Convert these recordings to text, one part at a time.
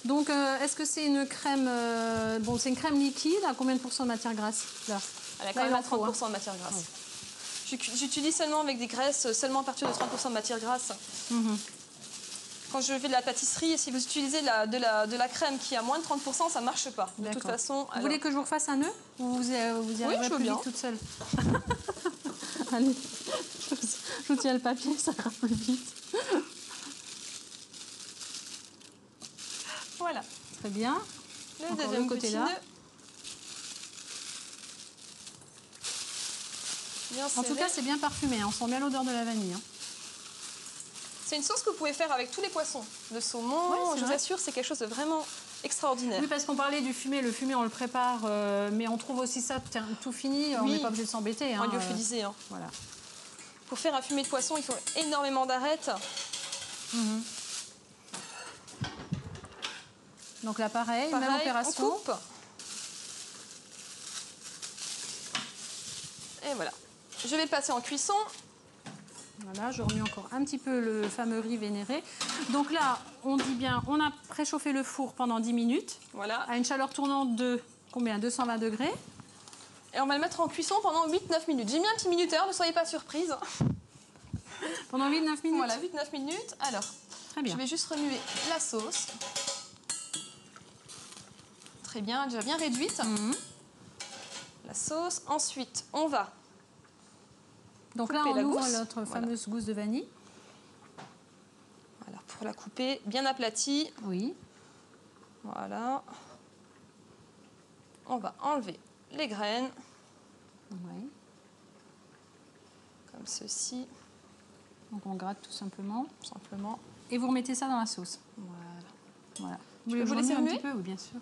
Donc, est-ce que c'est une crème... bon, c'est une crème liquide. À combien de pourcents de matière grasse là? Elle a quand même à 30% de matière grasse. Ouais. J'utilise seulement avec des graisses, seulement à partir de 30% de matière grasse. Quand je fais de la pâtisserie, si vous utilisez de la crème qui a moins de 30%, ça ne marche pas. De toute façon... Vous voulez que je vous refasse un nœud? Ou vous y arrivez plus vite toute seule? Allez, je vous tiens le papier, ça ira plus vite. Voilà. Très bien. Le deuxième côté là. En tout cas, c'est bien parfumé. On sent bien l'odeur de la vanille. Hein. C'est une sauce que vous pouvez faire avec tous les poissons. Le saumon, je vous assure, c'est quelque chose de vraiment extraordinaire. Oui, parce qu'on parlait du fumé. Le fumé, on le prépare, mais on trouve aussi ça tout fini. On n'est pas obligé de s'embêter. Hein, lyophilisé. Hein. Voilà. Pour faire un fumé de poisson, il faut énormément d'arêtes. Donc là, pareil, même opération. On coupe. Et voilà. Je vais le passer en cuisson. Voilà, je remets encore un petit peu le fameux riz vénéré. Donc là, on dit bien, on a préchauffé le four pendant 10 minutes. Voilà. À une chaleur tournante de combien? 220 degrés. Et on va le mettre en cuisson pendant 8-9 minutes. J'ai mis un petit minuteur, ne soyez pas surprise. Pendant 8-9 minutes? Voilà, 8-9 minutes. Alors, très bien. Je vais juste remuer la sauce. Très bien, déjà bien réduite. La sauce. Ensuite, on va... Donc là, on ouvre notre fameuse gousse de vanille. Voilà, pour la couper bien aplatie. Oui. Voilà. On va enlever les graines. Oui. Comme ceci. Donc on gratte tout simplement. Tout simplement. Et vous remettez ça dans la sauce. Voilà. Vous voulez vous laisser un petit peu? Oui, bien sûr.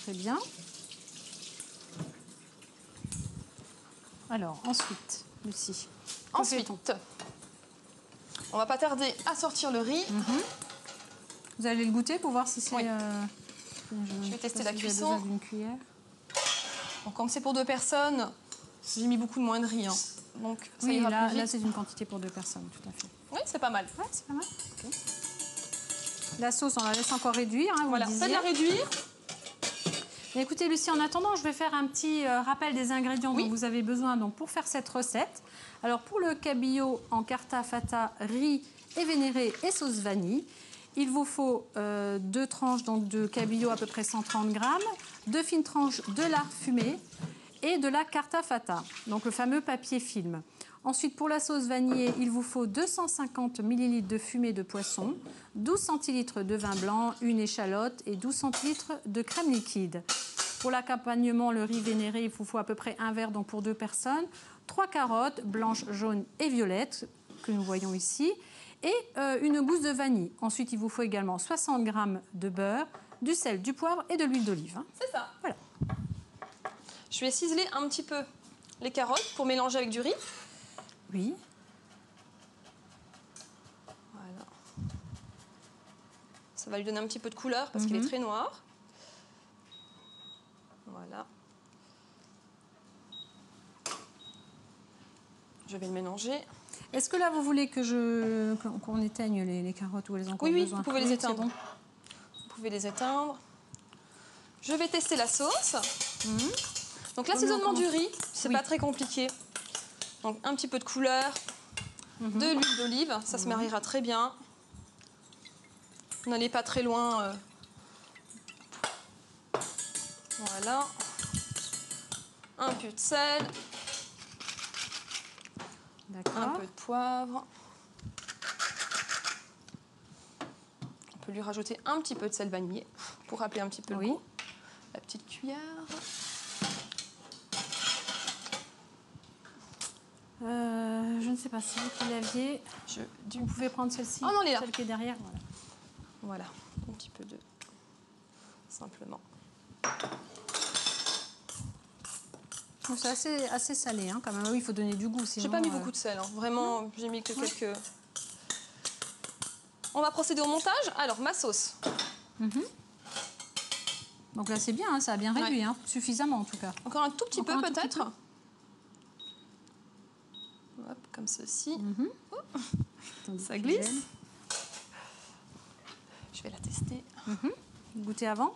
Très bien. Alors, ensuite, Lucie. Ensuite, on va pas tarder à sortir le riz. Vous allez le goûter pour voir si c'est... Je vais tester la cuisson. D'une cuillère. Bon, comme c'est pour 2 personnes, j'ai mis beaucoup moins de riz. Hein. Donc, ça ira plus vite. Là, c'est une quantité pour 2 personnes, tout à fait. Oui, c'est pas mal. Ouais, c'est pas mal. Okay. La sauce, on la laisse encore réduire. Hein, voilà, faites-la réduire. Mais écoutez, Lucie, en attendant, je vais faire un petit rappel des ingrédients dont vous avez besoin donc, pour faire cette recette. Alors, pour le cabillaud en carta fata, riz et vénéré et sauce vanille, il vous faut 2 tranches donc, de cabillaud, à peu près 130 grammes, 2 fines tranches de lard fumé et de la carta fata, donc le fameux papier film. Ensuite, pour la sauce vanillée, il vous faut 250 ml de fumée de poisson, 12 centilitres de vin blanc, une échalote et 12 centilitres de crème liquide. Pour l'accompagnement, le riz vénéré, il vous faut à peu près un verre donc pour 2 personnes, 3 carottes blanches, jaunes et violettes, que nous voyons ici, et une gousse de vanille. Ensuite, il vous faut également 60 g de beurre, du sel, du poivre et de l'huile d'olive. Hein. C'est ça. Voilà. Je vais ciseler un petit peu les carottes pour mélanger avec du riz. Oui. Voilà. Ça va lui donner un petit peu de couleur parce qu'il est très noir. Voilà. Je vais le mélanger. Est-ce que là, vous voulez que qu'on éteigne les carottes ou elles ont encore besoin? Oui, vous pouvez les éteindre. Bon. Vous pouvez les éteindre. Je vais tester la sauce. Donc l'assaisonnement du riz, c'est pas très compliqué. Donc un petit peu de couleur, de l'huile d'olive, ça se mariera très bien. N'allez pas très loin. Voilà. Un peu de sel. Un peu de poivre. On peut lui rajouter un petit peu de sel vanillé pour rappeler un petit peu le goût. La petite cuillère. Je ne sais pas si vous qui l'aviez. Vous pouvez prendre celle-ci. Oh non, elle est là. Celle qui est derrière. Voilà. Un petit peu de... Simplement. C'est assez salé, hein, quand même. Oui, il faut donner du goût. J'ai pas mis beaucoup de sel. Hein. Vraiment, j'ai mis que quelques... On va procéder au montage. Alors, ma sauce. Donc là, c'est bien. Hein, ça a bien réduit. Hein, suffisamment, en tout cas. Encore un tout petit peu, peut-être. Hop, comme ceci. Attendez, Ça glisse. Je vais la tester. Vous goûtez avant?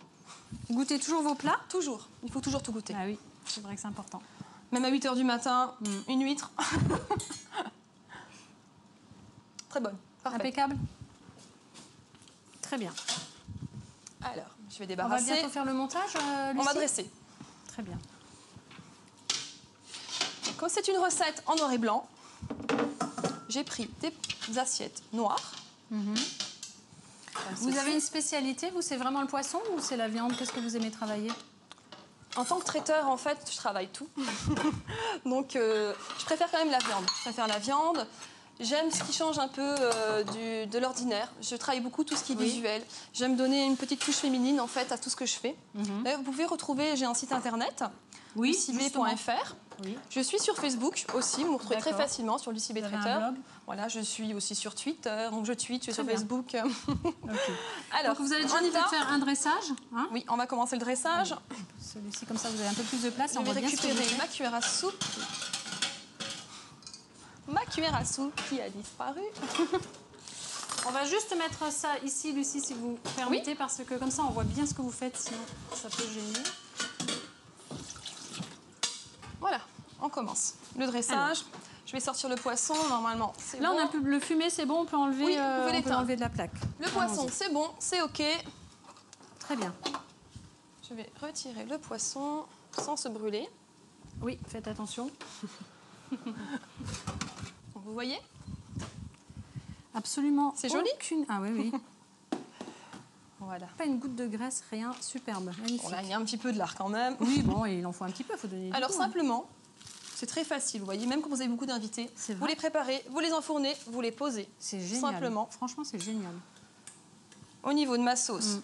Vous goûtez toujours vos plats? Toujours. Il faut toujours tout goûter. Ah oui, c'est vrai que c'est important. Même à 8 h du matin, une huître. Très bonne. Parfait. Impeccable. Très bien. Alors, je vais On va débarrasser. bientôt faire le montage, Lucie? On va dresser. Très bien. Donc, comme c'est une recette en noir et blanc, j'ai pris des assiettes noires. Vous avez une spécialité, vous, c'est vraiment le poisson ou c'est la viande? Qu'est-ce que vous aimez travailler? En tant que traiteur, en fait, je travaille tout. Donc, je préfère quand même la viande. Je préfère la viande. J'aime ce qui change un peu de l'ordinaire. Je travaille beaucoup tout ce qui est visuel. J'aime donner une petite touche féminine, en fait, à tout ce que je fais. Vous pouvez retrouver, j'ai un site internet, lucibé.fr. Oui. Je suis sur Facebook aussi, vous me retrouvez très facilement sur Lucibé Vous avez un Traiteur. blog? Voilà, je suis aussi sur Twitter, donc je tweete, je suis sur bien. Facebook. Ok. Alors, Donc vous allez déjà on y va. peut-être faire un dressage, hein? Oui, on va commencer le dressage. Celui-ci, comme ça, vous avez un peu plus de place. Je on vais voit bien ce que vous récupérer faites. ma cuillère à soupe. Ma cuillère à soupe qui a disparu. On va juste mettre ça ici, Lucie, si vous permettez, parce que comme ça, on voit bien ce que vous faites, sinon ça peut gêner. Voilà, on commence. Le dressage. Je vais sortir le poisson, normalement, c'est Là, bon. on a plus le fumé, c'est bon, on peut enlever, Oui, vous pouvez on peut l'éteindre. enlever de la plaque. Le poisson, c'est bon, c'est OK. Très bien. Je vais retirer le poisson sans se brûler. Oui, faites attention. Donc, vous voyez? Absolument. C'est joli. Ah oui, oui. Voilà. Pas une goutte de graisse, rien. Superbe, magnifique. Bon, là, il y a un petit peu de lard quand même. Oui, bon, il en faut un petit peu, il faut donner du Alors, goût, hein. simplement, c'est très facile, vous voyez, même quand vous avez beaucoup d'invités, C'est vous vrai. les préparez, vous les enfournez, vous les posez. C'est génial. Simplement. Franchement, c'est génial. Au niveau de ma sauce,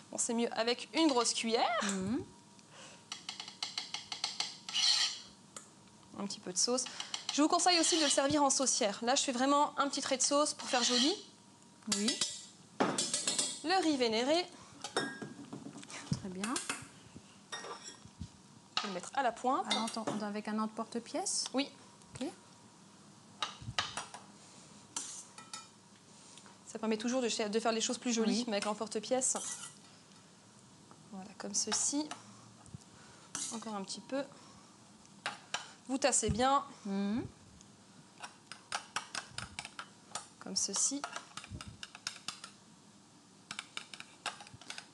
bon, c'est mieux avec une grosse cuillère. Un petit peu de sauce. Je vous conseille aussi de le servir en saucière. Là, je fais vraiment un petit trait de sauce pour faire joli. Oui, Le riz vénéré, très bien. je vais le mettre à la pointe. Alors, avec un porte-pièce. Oui, Ok. ça permet toujours de faire les choses plus jolies, Oui. mais avec l'emporte-pièce. Voilà, comme ceci. Encore un petit peu. Vous tassez bien, comme ceci.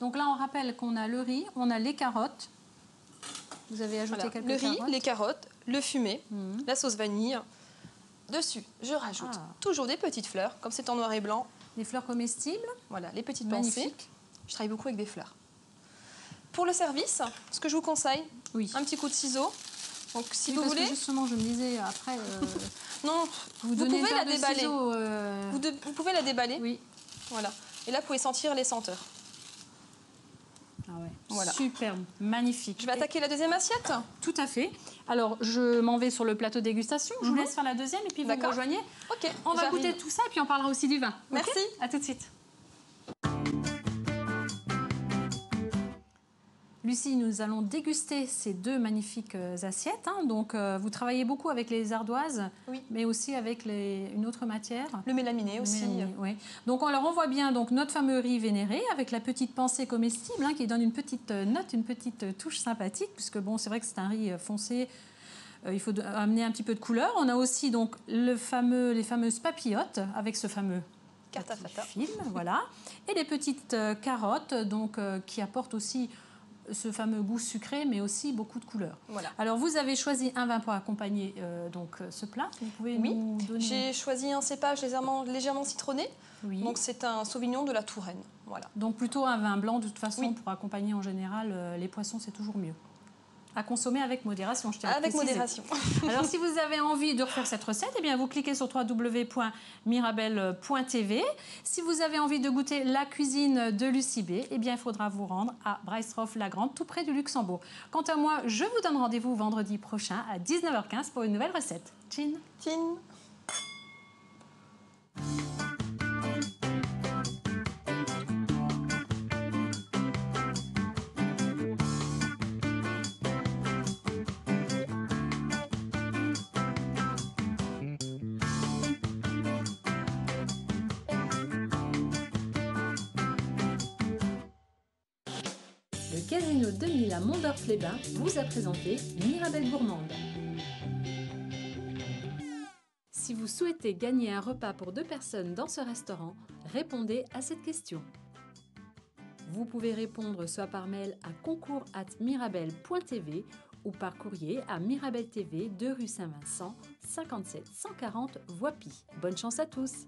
Donc là, on rappelle qu'on a le riz, on a les carottes. Vous avez ajouté Voilà, quelques le riz, carottes. les carottes, le fumé, la sauce vanille. Dessus, je rajoute toujours des petites fleurs, comme c'est en noir et blanc. Les fleurs comestibles. Voilà, les petites pensées. Magnifique. Je travaille beaucoup avec des fleurs. Pour le service, ce que je vous conseille, Oui. un petit coup de ciseau. Donc, si Oui, vous parce que voulez, justement, je me disais après, non, vous vous donnez pouvez une la paire de déballer. ciseaux, Vous pouvez la déballer. Oui. Voilà. Et là, vous pouvez sentir les senteurs. Ah ouais. Voilà. Superbe, magnifique. Je vais attaquer la deuxième assiette. Tout à fait. Alors, je m'en vais sur le plateau dégustation. Je vous laisse faire la deuxième et puis vous me D'accord. rejoignez. Ok. On va j'arrive. goûter tout ça et puis on parlera aussi du vin. Ok. Merci. À tout de suite. Lucie, nous allons déguster ces deux magnifiques assiettes, hein. Donc, vous travaillez beaucoup avec les ardoises, Oui. mais aussi avec une autre matière. Le mélaminé aussi. Mélanie, oui. Donc, alors, on voit bien donc, notre fameux riz vénéré avec la petite pensée comestible, hein, qui donne une petite note, une petite touche sympathique, puisque bon, c'est vrai que c'est un riz foncé. Il faut amener un petit peu de couleur. On a aussi donc les fameuses papillotes avec ce fameux Carte à fata. film, voilà, et les petites carottes, donc qui apportent aussi ce fameux goût sucré, mais aussi beaucoup de couleurs. Voilà. Alors, vous avez choisi un vin pour accompagner ce plat. Vous pouvez nous donner... J'ai choisi un cépage légèrement citronné. Oui. Donc, c'est un Sauvignon de la Touraine. Voilà. Donc, plutôt un vin blanc, de toute façon, Oui. pour accompagner en général les poissons, c'est toujours mieux. À consommer avec modération, je tiens à Avec préciser. modération. Alors, si vous avez envie de refaire cette recette, eh bien, vous cliquez sur www.mirabelle.tv. Si vous avez envie de goûter la cuisine de Lucie B, eh bien, il faudra vous rendre à Breistroff-la-Grande, tout près du Luxembourg. Quant à moi, je vous donne rendez-vous vendredi prochain à 19h15 pour une nouvelle recette. Tchin. Tine. Le Casino 2000 à Mondorf-les-Bains vous a présenté Mirabelle Gourmande. Si vous souhaitez gagner un repas pour 2 personnes dans ce restaurant, répondez à cette question. Vous pouvez répondre soit par mail à concours@mirabelle.tv ou par courrier à Mirabelle TV, 2 rue Saint-Vincent, 57 140 Voipy. Bonne chance à tous!